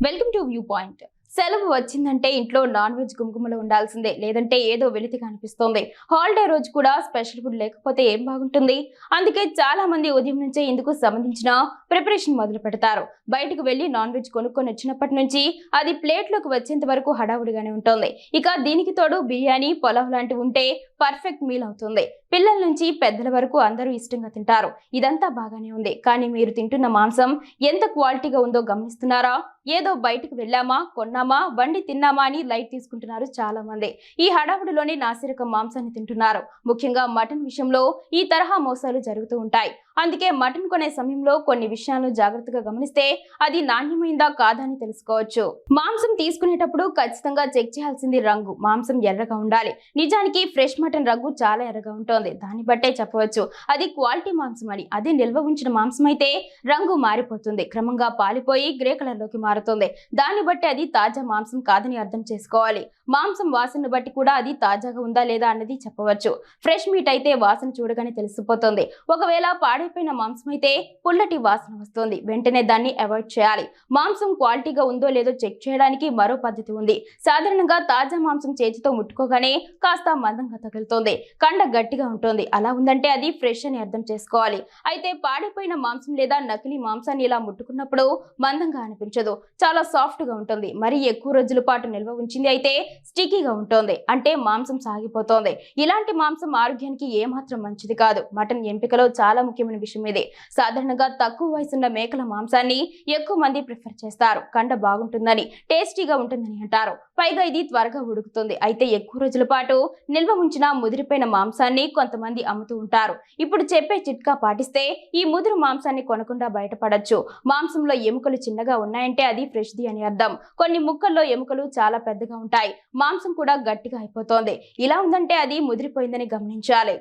Welcome to view point. సెలవు వచ్చిందంటే ఇంట్లో నాన్ వెజ్ గుమగుమలు ఉండాల్సిందే, లేదంటే ఏదో వెలితిగా అనిపిస్తోంది. హాలిడే రోజు కూడా స్పెషల్ ఫుడ్ లేకపోతే ఏం బాగుంటుంది. అందుకే చాలా మంది ఉదయం నుంచే ఇందుకు సంబంధించిన ప్రిపరేషన్ మొదలు పెడతారు. బయటకు వెళ్లి నాన్ వెజ్ కొనుక్కొని వచ్చినప్పటి నుంచి అది ప్లేట్లోకి వచ్చేంత వరకు హడావుడిగానే ఉంటుంది. ఇక దీనికి తోడు బిర్యానీ, పులావ్ లాంటివి ఉంటే పర్ఫెక్ట్ మీల్ అవుతుంది. పిల్లల నుంచి పెద్దల వరకు అందరూ ఇష్టంగా తింటారు. ఇదంతా బాగానే ఉంది, కానీ మీరు తింటున్న మాంసం ఎంత క్వాలిటీగా ఉందో గమనిస్తున్నారా? ఏదో బయటకు వెళ్ళామా, కొన్నామా, వండి తిన్నామా అని లైట్ తీసుకుంటున్నారు చాలా మంది. ఈ హడావుడిలోనే నాసిరకం మాంసాన్ని తింటున్నారు. ముఖ్యంగా మటన్ విషయంలో ఈ తరహా మోసాలు జరుగుతూ ఉంటాయి. అందుకే మటన్ కొనే సమయంలో కొన్ని విషయాలను జాగ్రత్తగా గమనిస్తే అది నాణ్యమైందా కాదా అని తెలుసుకోవచ్చు. మాంసం తీసుకునేటప్పుడు ఖచ్చితంగా చెక్ చేయాల్సింది రంగు. మాంసం ఎర్రగా ఉండాలి. నిజానికి ఫ్రెష్ మటన్ రంగు చాలా ఎర్రగా ఉంటుంది. దాన్ని బట్టే చెప్పవచ్చు అది క్వాలిటీ మాంసం అని. అదే నిల్వ ఉంచిన మాంసం అయితే రంగు మారిపోతుంది, క్రమంగా పాలిపోయి గ్రే కలర్ లోకి మారుతుంది. దాన్ని బట్టి అది తాజా మాంసం కాదని అర్థం చేసుకోవాలి. మాంసం వాసనను బట్టి కూడా అది తాజాగా ఉందా లేదా అన్నది చెప్పవచ్చు. ఫ్రెష్ మీట్ అయితే వాసన చూడగానే తెలిసిపోతుంది. ఒకవేళ పాడైపోయిన మాంసం అయితే పుల్లటి వాసన వస్తుంది, వెంటనే దాన్ని అవాయిడ్ చేయాలి. మాంసం క్వాలిటీగా ఉందో లేదో చెక్ చేయడానికి మరో పద్ధతి ఉంది. సాధారణంగా తాజా మాంసం చేతితో ముట్టుకోగానే కాస్త మందంగా తగులుతుంది, కండ గట్టిగా ఉంటుంది. అలా ఉందంటే అది ఫ్రెష్ అని అర్థం చేసుకోవాలి. అయితే పాడైపోయిన మాంసం లేదా నకిలీ మాంసాన్ని ఇలా ముట్టుకున్నప్పుడు మందంగా అనిపించదు, చాలా సాఫ్ట్ గా ఉంటుంది. మరి ఎక్కువ రోజుల పాటు నిల్వ ఉంచింది అయితే స్టికీగా ఉంటుంది, అంటే మాంసం సాగిపోతోంది. ఇలాంటి మాంసం ఆరోగ్యానికి ఏమాత్రం మంచిది కాదు. మటన్ ఎంపికలో చాలా ముఖ్యమైన విషయం ఇది. సాధారణంగా తక్కువ వయసున్న మేకల మాంసాన్ని ఎక్కువ మంది ప్రిఫర్ చేస్తారు. కండ బాగుంటుందని, టేస్టీగా ఉంటుందని అంటారు. పైగా ఇది త్వరగా ఉడుకుతుంది. అయితే ఎక్కువ రోజుల పాటు నిల్వ ఉంచిన ముదిరిపోయిన మాంసాన్ని కొంతమంది అమ్ముతూ ఉంటారు. ఇప్పుడు చెప్పే చిట్కా పాటిస్తే ఈ ముదురు మాంసాన్ని కొనకుండా బయటపడొచ్చు. మాంసంలో ఎముకలు చిన్నగా ఉన్నాయంటే అది ఫ్రెష్ది అని అర్థం. కొన్ని ముక్కల్లో ఎముకలు చాలా పెద్దగా ఉంటాయి. మాంసం కూడా గట్టిగా అయిపోతోంది. ఇలా ఉందంటే అది ముదిరిపోయిందని గమనించాలి.